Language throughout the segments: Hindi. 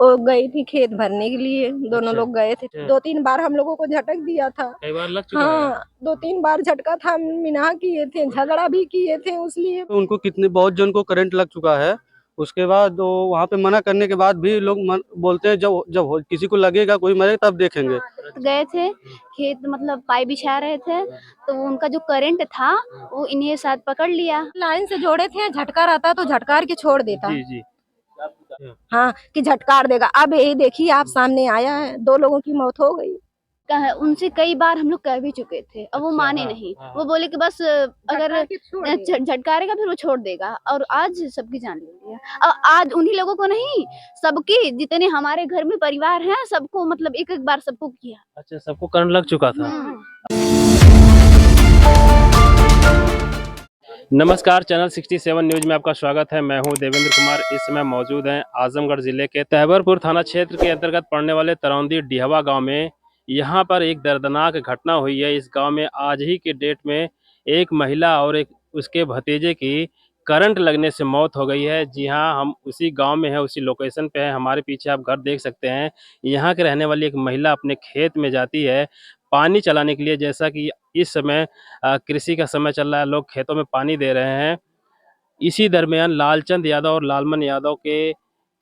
वो गई थी खेत भरने के लिए, दोनों अच्छा। लोग गए थे। अच्छा। 2-3 बार हम लोगों को झटक दिया था। कई बार लग चुका है। हाँ, 2-3 बार झटका था, मिन्हा किए थे, झगड़ा भी किए थे उसलिए। तो उनको कितने बहुत जन को करंट लग चुका है। उसके बाद वो वहाँ पे मना करने के बाद भी लोग बोलते हैं जब जब किसी को लगेगा कोई मरे तब देखेंगे। गए थे खेत, मतलब पाई बिछा रहे थे, तो उनका जो करंट था वो इन्हें साथ पकड़ लिया। लाइन से जोड़े थे, झटका रहता तो झटकार के छोड़ देता। जी जी। हाँ, कि झटकार देगा। अब यही देखिए आप सामने आया है, 2 लोगों की मौत हो गई। उनसे कई बार हम लोग कह भी चुके थे, अब वो अच्छा, माने हाँ, नहीं। हाँ, वो बोले कि बस अगर झटका के छोड़ देगा। झटकारेगा फिर वो छोड़ देगा, और आज सबकी जान ले लिया। और आज उन्हीं लोगों को नहीं, सबकी, जितने हमारे घर में परिवार हैं सबको, मतलब एक एक बार सबको किया। अच्छा, सबको करंट लग चुका था। नमस्कार, चैनल 67 न्यूज में आपका स्वागत है। मैं हूं देवेंद्र कुमार। इस समय मौजूद हैं आजमगढ़ जिले के तहबरपुर थाना क्षेत्र के अंतर्गत पड़ने वाले तरौंदी डिहवा गांव में। यहां पर एक दर्दनाक घटना हुई है। इस गांव में आज ही के डेट में एक महिला और एक उसके भतीजे की करंट लगने से मौत हो गई है। जी हां, हम उसी गांव में हैं, उसी लोकेशन पे हैं। हमारे पीछे आप घर देख सकते हैं। यहाँ के रहने वाली एक महिला अपने खेत में जाती है पानी चलाने के लिए। जैसा कि इस समय कृषि का समय चल रहा है, लोग खेतों में पानी दे रहे हैं। इसी दरमियान लालचंद यादव और लालमन यादव के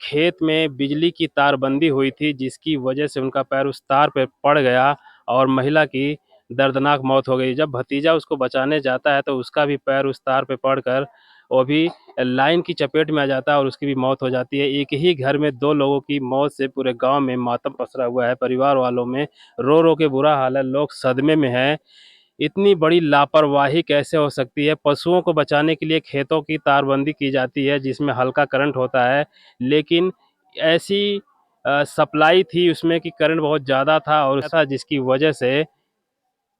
खेत में बिजली की तारबंदी हुई थी, जिसकी वजह से उनका पैर उस तार पे पड़ गया और महिला की दर्दनाक मौत हो गई। जब भतीजा उसको बचाने जाता है तो उसका भी पैर उस तार पे पड़कर वो भी लाइन की चपेट में आ जाता है और उसकी भी मौत हो जाती है। एक ही घर में 2 लोगों की मौत से पूरे गांव में मातम पसरा हुआ है। परिवार वालों में रो रो के बुरा हाल है, लोग सदमे में हैं। इतनी बड़ी लापरवाही कैसे हो सकती है? पशुओं को बचाने के लिए खेतों की तारबंदी की जाती है जिसमें हल्का करंट होता है, लेकिन ऐसी सप्लाई थी उसमें कि करंट बहुत ज़्यादा था और ऐसा जिसकी वजह से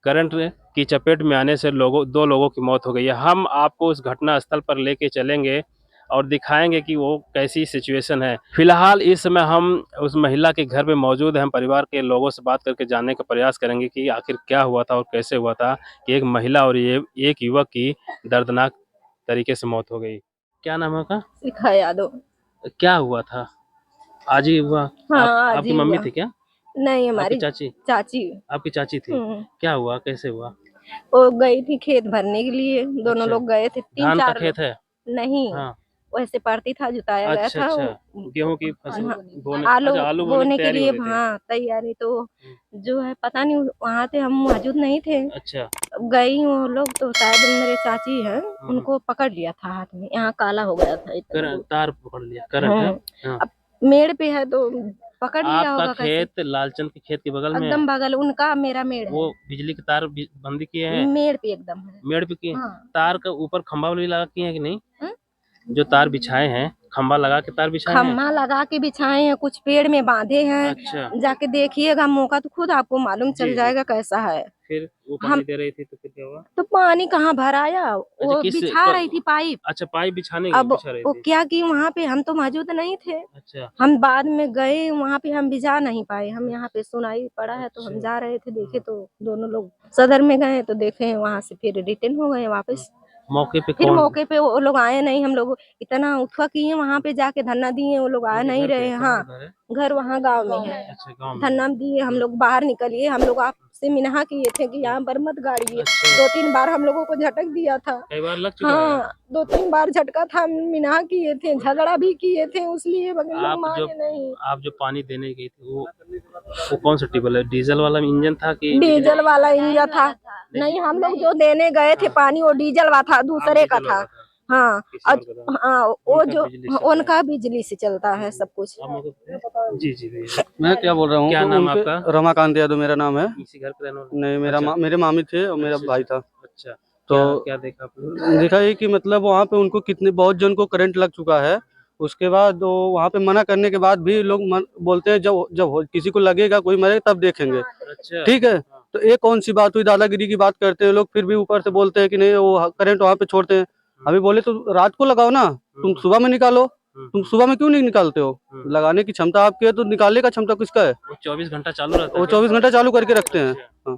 करंट की चपेट में आने से 2 लोगों की मौत हो गई है। हम आपको उस घटना स्थल पर लेके चलेंगे और दिखाएंगे कि वो कैसी सिचुएशन है। फिलहाल इस समय हम उस महिला के घर पे मौजूद हैं। हम परिवार के लोगों से बात करके जानने का प्रयास करेंगे कि आखिर क्या हुआ था और कैसे हुआ था कि एक महिला और ये एक युवक की दर्दनाक तरीके से मौत हो गई। क्या नाम है उसका? शिखा यादव। क्या हुआ था? आज ही हुआ? हाँ, आज आपकी ही मम्मी हुआ। थी क्या? नहीं, आपकी हमारी चाची? चाची। आपकी चाची थी। हम्म। क्या हुआ, कैसे हुआ? वो गई थी खेत भरने के लिए, दोनों अच्छा, लोग गए थे, धान का 3-4 लोग। खेत है? नहीं, हाँ। वैसे पड़ती था, जुताया गया अच्छा था। अच्छा, गेहूं की फसल हाँ, बोने, आलू अच्छा आलू बोने की बोने के तैयारी हो लिए। रही थी। हाँ, तैयारी तो जो है पता नहीं, वहाँ थे, हम मौजूद नहीं थे। अच्छा। गई वो लोग तो शायद मेरे चाची हैं, हम्म। उनको पकड़ लिया था हाथ में, यहाँ काला हो गया था इतना करंट दूर। तार पकड़ लिया, करंट है। हाँ। अब मेड़ पे है तो पकड़ लिया आपका होगा कैसे। खेत लालचंद के खेत के बगल में है? एकदम बगल उनका, मेरा मेड़ है। वो बिजली के तार बंदी किए हैं? मेड़ पे एकदम है। मेड़ पे किए? हाँ। तार का ऊपर खंभा भी लगा किए हैं कि नहीं? हम्म? जो तार बिछाए हैं, खंभा लगा के तार बिछाए हैं? खम्मा लगा के बिछाए हैं, कुछ पेड़ में बांधे हैं। अच्छा। जाके देखिएगा, मौका तो खुद आपको मालूम जी चल जी। जाएगा कैसा है। फिर वो हम पानी दे रही थी तो फिर क्या हुआ? तो पानी कहाँ भर आया, अच्छा, वो बिछा रही थी पाइप। अच्छा, पाइप बिछाने अब बिछा रही वो थी। क्या कि वहाँ पे हम तो मौजूद नहीं थे। अच्छा हम बाद में गए वहाँ पे, हम भी जा नहीं पाए। हम यहाँ पे सुनाई पड़ा है तो हम अच्छा। जा रहे थे, देखे तो दोनों लोग सदर में गए तो देखे, वहाँ से फिर रिटर्न हो गए वापस। मौके पे फिर कौन? मौके पे वो लोग आए नहीं। हम लोग इतना उठवा किए, वहाँ पे जाके धरना दिए, वो लोग आ उनके नहीं घर पे रहे। कहाँ हाँ, घर है? घर वहाँ गांव में है। अच्छा, गांव में। धरना दिए, हम लोग बाहर निकलिए, हम लोग आपसे मिन्हा किए थे कि यहाँ पर मत गाड़िए। अच्छा। 2-3 बार हम लोगों को झटक दिया था। कई बार लग चुका है। हाँ, 2-3 बार झटका था, मिन्हा किए थे, झगड़ा भी किए थे उसलिए, मगर लोग माने नहीं। आप जो पानी देने गई थी वो कौन सा ट्यूबवेल है? डीजल वाला इंजन था कि डीजल वाला इंजन था? नहीं, हम लोग जो देने गए थे पानी, वो डीजल वाला था, दूसरे का था। हाँ, किसी और का था? हाँ, वो उनका जो बिजली से चलता है। उनका बिजली से चलता है सब कुछ। जी जी भैया। मैं क्या बोल रहा हूँ, क्या तो नाम उनके आपका? रमाकांत यादव मेरा नाम है। इसी घर पे रहने वाले? नहीं, अच्छा। मेरे मामी थे और मेरा अच्छा भाई अच्छा। था। अच्छा, तो क्या देखा आपने? देखा ये कि मतलब वहाँ पे उनको कितने बहुत जन को करंट लग चुका है। उसके बाद वो वहाँ पे मना करने के बाद भी लोग बोलते हैं जब जब किसी को लगेगा कोई मरे तब देखेंगे। अच्छा। ठीक है, हाँ। तो ये कौन सी बात हुई? दादागिरी की बात करते हैं लोग, फिर भी ऊपर से बोलते हैं कि नहीं वो करंट वहाँ पे छोड़ते हैं। अभी बोले तो रात को लगाओ ना, तुम सुबह में निकालो। तुम सुबह में क्यों नहीं निकालते हो? लगाने की क्षमता आपकी है तो निकालने का क्षमता किसका है? वो 24 घंटा चालू रहता है वो क्या? 24 घंटा चालू करके रखते हैं। अच्छा। हाँ।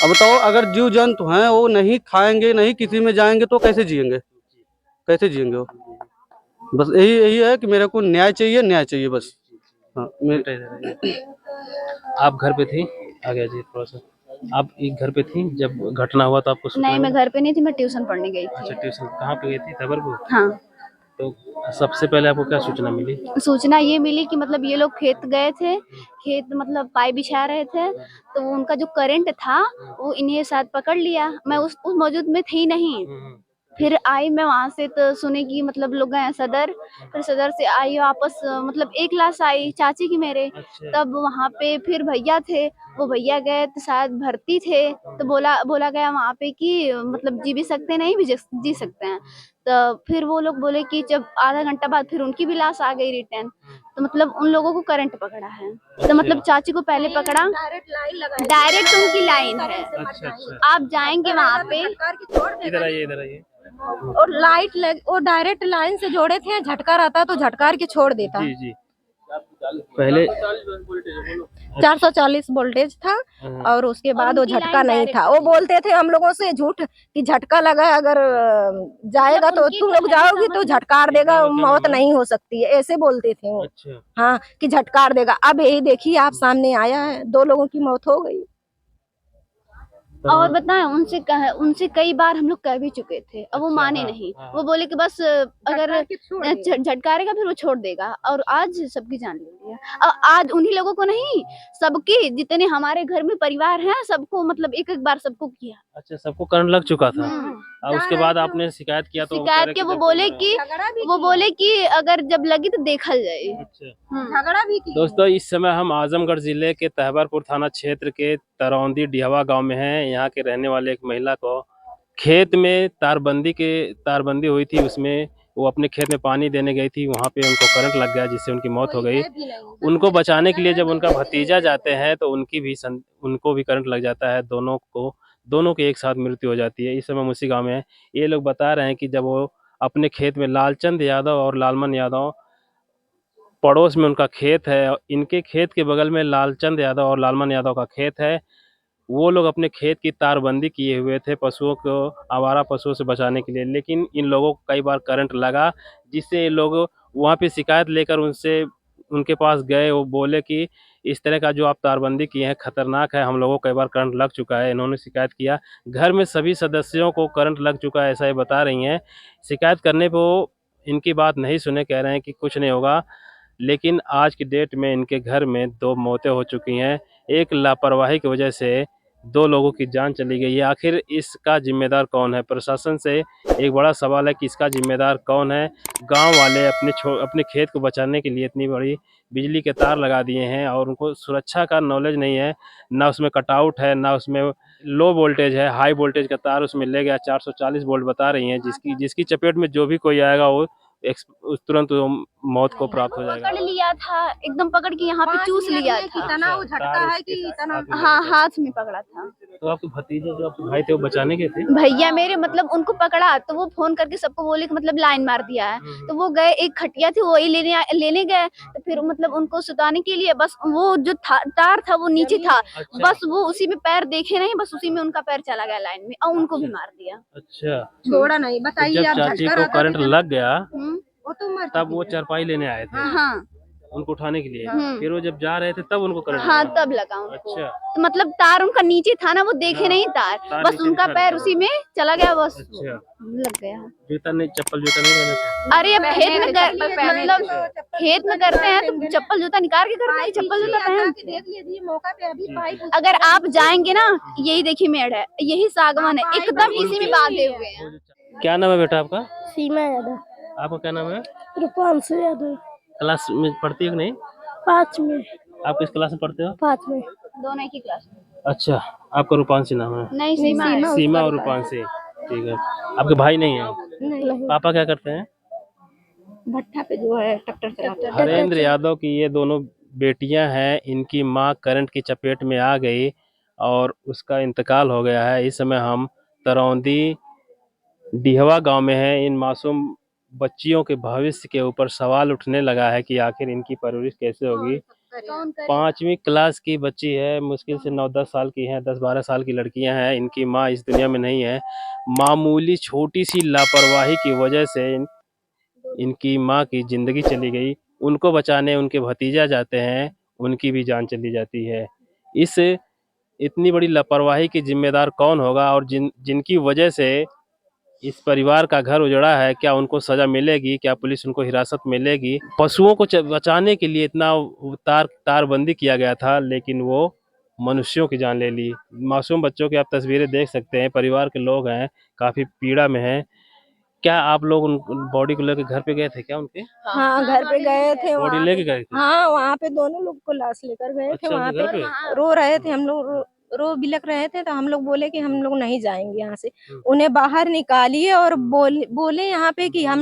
अब बताओ, अगर जीव जंतु हैं वो नहीं खाएंगे, नहीं किसी में जाएंगे तो कैसे जिएंगे? कैसे जिएंगे वो? बस यही यही है कि मेरे को न्याय चाहिए, न्याय चाहिए बस। हाँ मैं बेटा इधर आइए। आप घर पे थी? आ गया जी थोड़ा सा। आप एक घर पे थी जब घटना हुआ तो आपको सूचना नहीं, मैं मिली? घर पे नहीं थी, मैं ट्यूशन पढ़ने गई अच्छा, थी। ट्यूशन कहाँ पे गई थी? तबरपुर? हाँ, तो सबसे पहले आपको क्या सूचना मिली? सूचना ये मिली कि मतलब ये लोग खेत गए थे, खेत मतलब पाई बिछा रहे थे, तो उनका जो करंट था वो इन्हें शायद पकड़ लिया। मैं उस मौजूद में थी नहीं। फिर आई मैं वहां से तो सुने कि मतलब लोग गए हैं सदर, फिर सदर से आई वापस मतलब एक लाश आई चाची की मेरे। अच्छा। तब वहां पे फिर भैया थे, वो भैया गए तो शायद भर्ती थे, तो बोला बोला गया वहां पे कि मतलब जी भी सकते हैं, नहीं भी जी सकते हैं। तो फिर वो लोग बोले कि जब आधा घंटा बाद फिर उनकी भी लाश आ गई रिटर्न, तो मतलब उन लोगों को करंट पकड़ा है। तो मतलब चाची को पहले पकड़ा, डायरेक्ट लाइन लगाई, डायरेक्ट उनकी लाइन है। अच्छा अच्छा। आप जाएंगे वहां पे, इधर आइए, इधर आइए। और लाइट लग, वो डायरेक्ट लाइन से जोड़े थे, झटका रहता तो झटकार के छोड़ देता। जी जी। पहले 440 वोल्टेज था और उसके बाद वो उनकी झटका लाइन नहीं डायरेक्ट था। वो बोलते थे हम लोगों से झूठ कि झटका लगा, अगर जाएगा तो उनकी तुम लोग कहने का जाओगी तो मतलब- झटकार देगा, क्या नाम मौत है? नहीं हो सकती है, ऐसे बोलते थे वो। अच्छा। हाँ, कि झटकार देगा। अब यही देखिए आप सामने आया है, 2 लोगों की मौत हो गई। और बताएं उनसे कई बार हम लोग कह भी चुके थे, अब वो अच्छा, माने हाँ, नहीं। हाँ, वो बोले कि बस अगर झटकार के छोड़ देगा। झटकारेगा फिर वो छोड़ देगा। और आज सबकी जान ले लिया। और आज उन्हीं लोगों को नहीं, सबके जितने हमारे घर में परिवार हैं सबको मतलब एक एक बार सबको किया। अच्छा, सबको करंट लग चुका था और उसके बाद आपने शिकायत किया तो वो कह शिकायत रहे के कि वो जब बोले तुम- कि झगड़ा भी वो किया। बोले कि अगर जब लगी तो देखल जाए। अच्छा। झगड़ा भी किया। दोस्तों, इस समय हम आजमगढ़ जिले के तहबरपुर थाना क्षेत्र के तरौंदी डिहवा गांव में हैं। यहाँ के रहने वाले एक महिला को खेत में तारबंदी हुई थी, उसमें वो अपने खेत में पानी देने गई थी, वहां पे उनको करंट लग गया जिससे उनकी मौत हो गई। उनको बचाने के लिए जब उनका भतीजा जाते हैं तो उनको भी करंट लग जाता है, दोनों की एक साथ मृत्यु हो जाती है। इस समय हम उसी गाँव में हैं। ये लोग बता रहे हैं कि जब वो अपने खेत में लालचंद यादव और लालमन यादव पड़ोस में उनका खेत है, और इनके खेत के बगल में लालचंद यादव और लालमन यादव का खेत है। वो लोग अपने खेत की तारबंदी किए हुए थे पशुओं को, आवारा पशुओं से बचाने के लिए, लेकिन इन लोगों को कई बार करंट लगा जिससे ये लोग वहाँ पे शिकायत लेकर उनके पास गए। वो बोले कि इस तरह का जो आप तारबंदी किए हैं खतरनाक है, हम लोगों को कई बार करंट लग चुका है। इन्होंने शिकायत किया, घर में सभी सदस्यों को करंट लग चुका है, ऐसा ये बता रही हैं। शिकायत करने पर वो इनकी बात नहीं सुने, कह रहे हैं कि कुछ नहीं होगा। लेकिन आज की डेट में इनके घर में 2 मौतें हो चुकी हैं। एक लापरवाही की वजह से 2 लोगों की जान चली गई है। आखिर इसका जिम्मेदार कौन है? प्रशासन से एक बड़ा सवाल है कि इसका जिम्मेदार कौन है? गांव वाले अपने खेत को बचाने के लिए इतनी बड़ी बिजली के तार लगा दिए हैं और उनको सुरक्षा का नॉलेज नहीं है। ना उसमें कटआउट है, ना उसमें लो वोल्टेज है, हाई वोल्टेज का तार उसमें ले गया। 440 वोल्ट बता रही हैं, जिसकी चपेट में जो भी कोई आएगा वो तुरंत वो मौत को प्राप्त हो जाएगा। पकड़ लिया था, एकदम पकड़ के यहाँ पे चूस लिया था। इतना वो झटका है कि इतना। हाँ, हाथ में पकड़ा था। तो आपके भतीजे जो आपके भाई थे वो बचाने के थे? भैया मेरे मतलब उनको पकड़ा तो वो फोन करके सबको बोले कि मतलब लाइन मार दिया है। तो वो गए, एक खटिया थी वही लेने गए। तो फिर मतलब उनको सुताने के लिए बस वो जो तार था वो नीचे था। अच्छा। बस वो उसी में पैर देखे नहीं, बस उसी में उनका पैर चला गया लाइन में और उनको भी मार दिया। अच्छा। छोड़ा नहीं। तो बताइए जब आप, चाची झटका को रहता करंट तो लग गया वो तो मर तब वो चारपाई लेने आए थे हाँ उनको उठाने के लिए। हम्म। फिर वो जब जा रहे थे तब उनको करंट हाँ, लगा। तब लगा उनको। अच्छा। तो मतलब तार उनका नीचे था ना, वो देखे हाँ, नहीं तार, तार बस नीचे उनका दिखा पैर रहा था। उसी में चला गया, बस अच्छा। लग गया। जूता नहीं रहने थे? अरे अब खेत में मतलब खेत में करते हैं तो चप्पल जूता निकाल के करते हैं, चप्पल जूता पहनते हैं। देख लीजिए मौका पे अभी पाइप। अगर आप जाएंगे ना, यही देखिए मेड़ है, यही सागवान है, एकदम इसी में बांधे हुए हैं। क्या नाम है बेटा आपका? सीमा यादव। आपका क्या नाम है? रूपांशु यादव। क्लास में पढ़ती हो कि नहीं? 5 में। आप किस क्लास में पढ़ते हो? 5 में। दोनों एक ही क्लास में। अच्छा, आपका रूपांशी नाम है? नहीं, सीमा है। सीमा और रूपांशी, ठीक है। आपके भाई नहीं है? नहीं, पापा क्या करते हैं? भट्टा पे जो है ट्रैक्टर चलाता है। हरेंद्र यादव की ये दोनों बेटियां हैं। इनकी मां करंट की चपेट में आ गई और उसका इंतकाल हो गया है। इस समय हम तरौंदी डिहवा गांव में हैं। इन मासूम बच्चियों के भविष्य के ऊपर सवाल उठने लगा है कि आखिर इनकी परवरिश कैसे होगी। 5वीं क्लास की बच्ची है, मुश्किल से 9-10 साल की हैं, 10-12 साल की लड़कियां हैं। इनकी माँ इस दुनिया में नहीं है। मामूली छोटी सी लापरवाही की वजह से इनकी माँ की जिंदगी चली गई। उनको बचाने उनके भतीजा जाते हैं, उनकी भी जान चली जाती है। इस इतनी बड़ी लापरवाही की जिम्मेदार कौन होगा, और जिनकी वजह से इस परिवार का घर उजड़ा है, क्या उनको सजा मिलेगी? क्या पुलिस उनको हिरासत मिलेगी? पशुओं को बचाने के लिए इतना तारबंदी किया गया था, लेकिन वो मनुष्यों की जान ले ली। मासूम बच्चों की आप तस्वीरें देख सकते हैं, परिवार के लोग हैं, काफी पीड़ा में हैं। क्या आप लोग उन बॉडी को लेकर घर पे गए थे क्या उनके? हाँ घर पे गए थे, बॉडी वहाँ लेके पे गए थे? हाँ वहाँ पे दोनों लोग को लाश लेकर गए थे। अच्छा, वहाँ उनके घर पे पे? रो रहे थे हम लोग, रो बिलक रहे थे, तो हम लोग बोले कि हम लोग नहीं जाएंगे यहाँ से। हम्म। उन्हें बाहर निकालिए और बोले यहाँ पे कि हम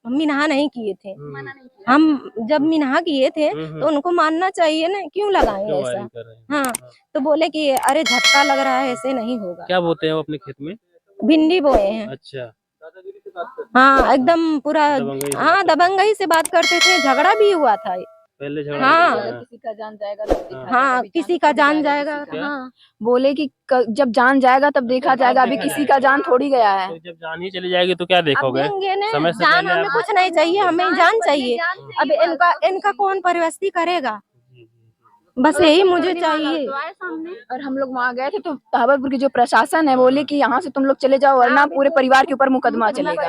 मिन्हा नहीं किए थे। हम जब मिन्हा किए थे तो उनको मानना चाहिए ना, क्यों लगाए क्यों ऐसा? वायरिंग कर रहे हैं? हाँ तो बोले कि अरे झटका लग रहा है, ऐसे नहीं होगा। क्या बोते हैं वो अपने खेत में? भिंडी बोए हैं। अच्छा, हाँ एकदम पूरा, दबंगई से हाँ बात करते दबंगई से बात करते थे, झगड़ा भी हुआ था। पहले झगड़ा हाँ। होता था। किसी का जान जाएगा तब देखा हाँ जाएगा, अभी किसी जान का थोड़ी जान जाएगा जाएगा। किसी का। हाँ बोले कि जब जान जाएगा तब देखा जाएगा, अभी देखा किसी जाएगा। का जान थोड़ी गया है। तो जब जान ही चली जाएगी तो क्या अब देखोगे? देंगे ना, समय से जान पहले हमें आप कुछ नहीं चाहिए, हमें जान चाहिए। अब इनका कौन परिवस्थी करेगा? बस यही मुझे चाहिए। और हम लोग वहाँ गए थे तो तहबरपुर की जो प्रशासन है बोले कि यहाँ से तुम लोग चले जाओ वरना पूरे परिवार के ऊपर मुकदमा चलेगा।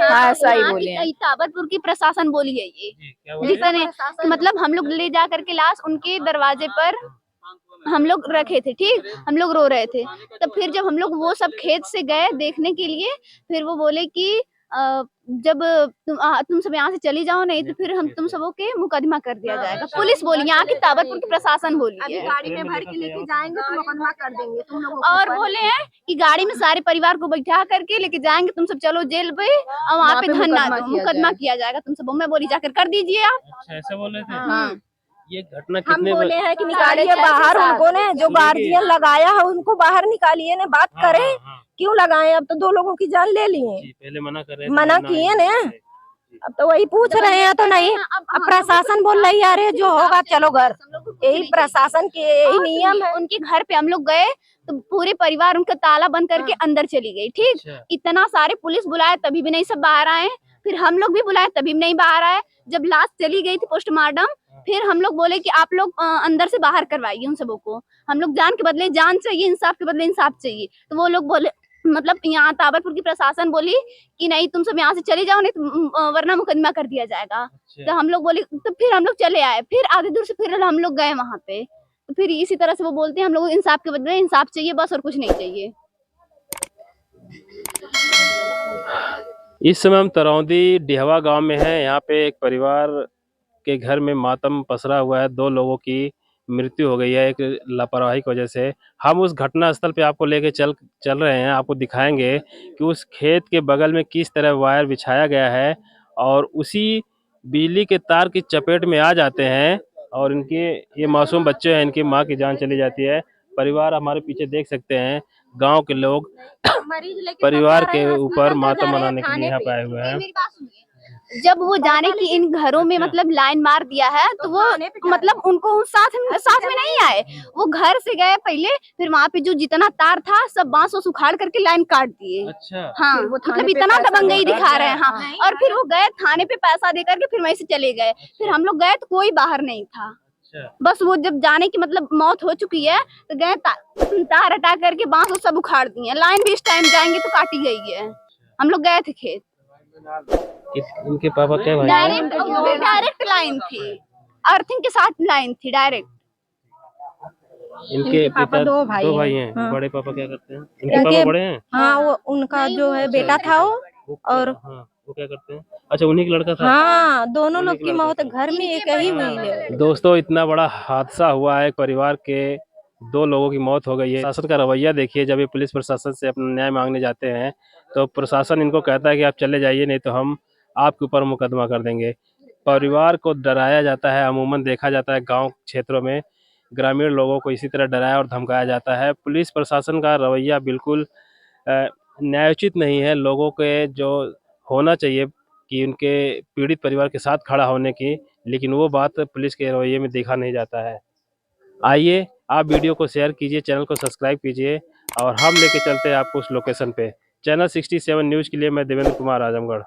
हाँ ऐसा ही बोले हैं। ताबतपुर की प्रशासन बोली है ये, क्या बोले? जिसने मतलब हम लोग ले जा करके लाश उनके दरवाजे पर हम लोग रखे थे, ठीक, हम लोग रो रहे थे। तब फिर जब हम लोग वो सब खेत से गए देखने के लिए, फिर वो बोले कि जब तुम सब यहाँ से चली जाओ, नहीं तो फिर हम तुम सबों के मुकदमा कर दिया जाएगा। पुलिस बोली, यहाँ की ताबतपुर की प्रशासन बोली अभी है। गाड़ी में भर के लेके जाएंगे तो मुकदमा कर देंगे तुम लोगों को। और बोले हैं कि गाड़ी में सारे परिवार को बैठा करके लेके जाएंगे, तुम सब चलो जेल पे और वहाँ पे मुकदमा किया जाएगा तुम सबों। मैं बोली जाकर कर दीजिए आप। अच्छा, ऐसे बोले थे? हाँ। ये घटना हम कितने बोले हैं कि साढ़े निकालिए छह के बाहर, साथ। उनको ने जो गार्जियन लगाया है उनको बाहर निकालिए ना, बात हाँ, करें। हाँ, हाँ। क्यों लगाए? अब तो 2 लोगों की जान ले लिए। जी, पहले मना कर रहे थे, मना वरना किए ये- ना, अब तो वही पूछ रहे हैं तो नहीं। अब प्रशासन बोल रही है अरे जो होगा चलो घर। यही प्रशासन के यही नियम है। उनके घर पे हम लोग गए तो पूरे परिवार उनका ताला बंद करके अंदर चली गई, ठीक। अच्छा। इतना सारे पुलिस बुलाए तभी भी नहीं सब बाहर आए, फिर हम लोग भी बुलाए तभी भी नहीं बाहर आए। जब लाश चली गई थी पोस्टमार्टम, फिर हम लोग बोले कि आप लोग अंदर से बाहर करवाइए उन सबों को। हम लोग जान के बदले जान चाहिए, इंसाफ के बदले इंसाफ चाहिए। तो वो लोग बोले, मतलब यहाँ ताबरपुर की प्रशासन बोली कि नहीं तुम सब यहाँ से चले जाओ, नहीं तो वरना मुकदमा कर दिया जाएगा। तो हम लोग बोले, तो फिर हम लोग चले आए। फिर आधे दूर से फिर हम लोग गए वहां पे, तो फिर इसी तरह से वो बोलते हैं हम लोग इंसाफ के बदले इंसाफ चाहिए, बस और कुछ नहीं चाहिए। इस समय हम तरौंदी डिहवा गांव में हैं। यहाँ पे एक परिवार के घर में मातम पसरा हुआ है। 2 लोगों की मृत्यु हो गई है एक लापरवाही की वजह से। हम उस घटना स्थल पे आपको लेके चल रहे हैं, आपको दिखाएंगे कि उस खेत के बगल में किस तरह वायर बिछाया गया है और उसी बिजली के तार की चपेट में आ जाते हैं और इनके ये मासूम बच्चे हैं, इनकी माँ की जान चली जाती है। परिवार हमारे पीछे देख सकते हैं, गांव के लोग परिवार के ऊपर मातम मनाने के लिए यहाँ पे आए हुए हैं। मेरी बात सुनिए, जब वो जाने की इन घरों में मतलब लाइन मार दिया है, तो वो मतलब उनको साथ में नहीं आए। वो घर से गए पहले, फिर वहाँ पे जो जितना तार था सब बांस और उखाड़ करके लाइन काट दिए। अच्छा। हाँ मतलब इतना दबंगई दिखा रहे हैं। हाँ, और फिर वो गए थाने पे पैसा दे करके फिर वहीं से चले गए। फिर हम लोग गए तो कोई बाहर नहीं था। बस वो जब जाने की मतलब मौत हो चुकी है तो गए तार हटा करके बांस और सब उखाड़ दिए। लाइन भी इस टाइम जाएंगे तो काटी गई है। हम लोग गए थे खेत। इनके पापा क्या भाई हैं? डायरेक्ट लाइन थी, अर्थिंग के साथ लाइन थी डायरेक्ट। इनके पापा पिता 2 भाई हैं। हाँ। बड़े पापा क्या करते हैं? इनके पापा बड़े हैं? हाँ वो उनका जो है बेटा था वो, और हाँ, वो क्या करते हैं? अच्छा, उन्हीं का लड़का था। हाँ दोनों लोग की मौत घर में एक ही हुई है। दोस्तों, इतना बड़ा हादसा हुआ है, परिवार के 2 लोगों की मौत हो गई है। प्रशासन का रवैया देखिए, जब ये पुलिस प्रशासन से अपना न्याय मांगने जाते हैं तो प्रशासन इनको कहता है कि आप चले जाइए, नहीं तो हम आपके ऊपर मुकदमा कर देंगे। परिवार को डराया जाता है, अमूमन देखा जाता है गांव क्षेत्रों में ग्रामीण लोगों को इसी तरह डराया और धमकाया जाता है। पुलिस प्रशासन का रवैया बिल्कुल न्यायोचित नहीं है। लोगों के जो होना चाहिए कि उनके पीड़ित परिवार के साथ खड़ा होने की, लेकिन वो बात पुलिस के रवैये में देखा नहीं जाता है। आइए, आप वीडियो को शेयर कीजिए, चैनल को सब्सक्राइब कीजिए और हम लेके चलते हैं आपको उस लोकेशन पे। चैनल 67 न्यूज़ के लिए मैं देवेंद्र कुमार, आजमगढ़।